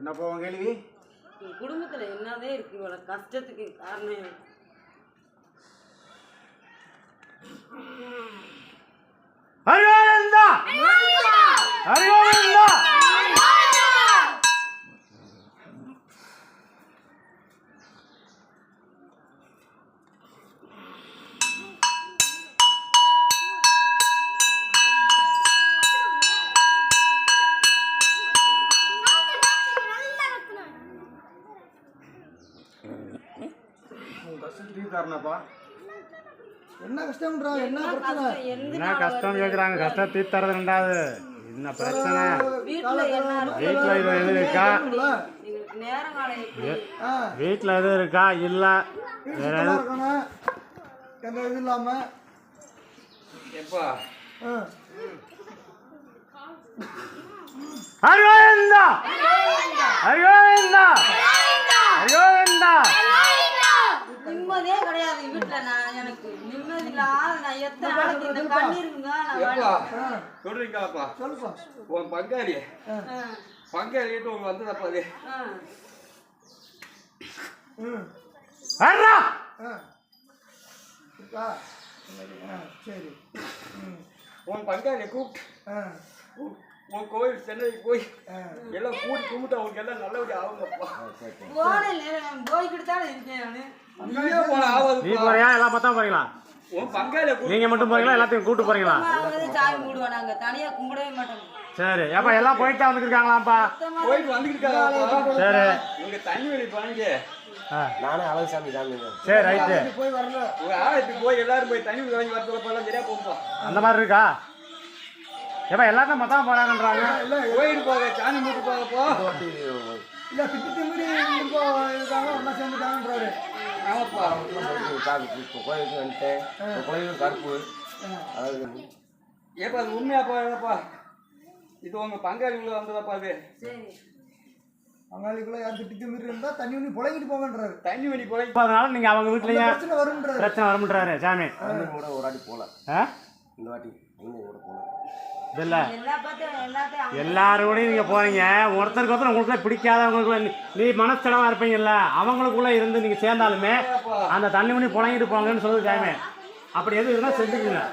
என்னப்பா உன் கேள்வி? குடும்பத்துல என்னவே இருக்கு இவ்வளவு கஷ்டத்துக்கு காரணம்? ஹரிகோவிந்தா ஹரிகோவிந்தா என்ன கஷ்டம்ன்றா? என்ன பிரச்சனை? என்ன கஷ்டம் கேட்குறாங்க? கஷ்டம் தீர்த்தறது ரெண்டாவது. என்ன பிரச்சனை? வீட்டில் எது இருக்கா? வீட்டில் எதுவும் இருக்கா? இல்லை வேற இருக்கணும். எந்த இது இல்லாம ஹரிகோவிந்தா ஹரிகோவிந்தா ஹரிகோவிந்தா. நிம்மதியே கிடையாது வீட்டுல. நான் எனக்கு நிம்மதி இல்லாத நான் எத்தனை நாளைக்கு இந்த கண்ணீருங்க சொல்றீங்களாப்பா? சொல்லுப்பா. உன் பங்காளிட்டு உங்க வந்ததப்பா அது ஹர்ரா சரி. உன் பங்காளியை கூப்பிட்டு உன் கோயில் சென்னைக்கு போய் எல்லாம் கூட்டி கும்பிட்டு அவங்களுக்கு எல்லாம் நல்லபடியா ஆகுங்கப்பா. போய்கிட்டு தானே இருக்கேன். நீ போறியா? எல்லாம் பார்த்தா போறீங்களா? உன் பங்காளியை நீங்க மட்டும் போறீங்களா? எல்லாத்தையும் கூட்டு போறீங்களா? சாமி கும்பிடுவோம், நாங்க தனியா கும்பிடவே மாட்டோம். சரி ஏப்பா எல்லாம் போயிட்டு வந்துருக்காங்களாப்பா? போயிட்டு வந்துக்கிட்டு சரி உங்க தண்ணி வெளி பாருங்க. நானே அழகு சாமி சாமி. சரி ரைட்டு. போய் வரல. உங்க ஆலயத்துக்கு போய் எல்லாரும் போய் தண்ணி வாங்கி வரதுலாம் சரியா போகும்பா. அந்த மாதிரி இருக்கா? ஏப்பா எல்லாத்தையும் மொத்தம் போறாங்கன்றாங்க. கோயிட்டு போக சாமி மூட்டு போகப்போ இல்ல திட்டு மீறி இருக்காங்க ஒன்னா சேர்ந்துட்டாங்கன்றாரு. ஆமாப்பா. கோயிலுக்கு வந்துட்டேன். கோயிலுக்கு கருப்பு. ஏப்பா அது உண்மையாப்பா? ஏப்பா இது உங்க பங்காளிக்குள்ள வந்ததாப்பா? அது பங்காளிக்குள்ள யார் திட்டு மீறி இருந்தா தண்ணி ஊனி புழங்கிட்டு போங்கன்றாரு. தண்ணி வண்டி போய் அதனால நீங்க அவங்க வீட்லயே பிரச்சனை வரும்ன்றாரு. பிரச்சனை வரும்ன்றாரு சாமி. கூட ஒரு வாட்டி போல. இந்த வாட்டி எங்க கூட போல. இல்ல எல்லாரோடையும் நீங்க போறீங்க. ஒருத்தருக்கு ஒருத்தர் உங்களுக்குள்ள பிடிக்காதவங்களுக்குள்ள நீ மனஸ்தடமா இருப்பீங்கல்ல, அவங்களுக்குள்ள இருந்து நீங்க சேர்ந்தாலுமே அந்த தண்ணி மணி புழங்கிட்டு போங்கன்னு சொல்லுது சாமி. அப்படி எதுவும் இருந்தா செஞ்சுக்குங்க.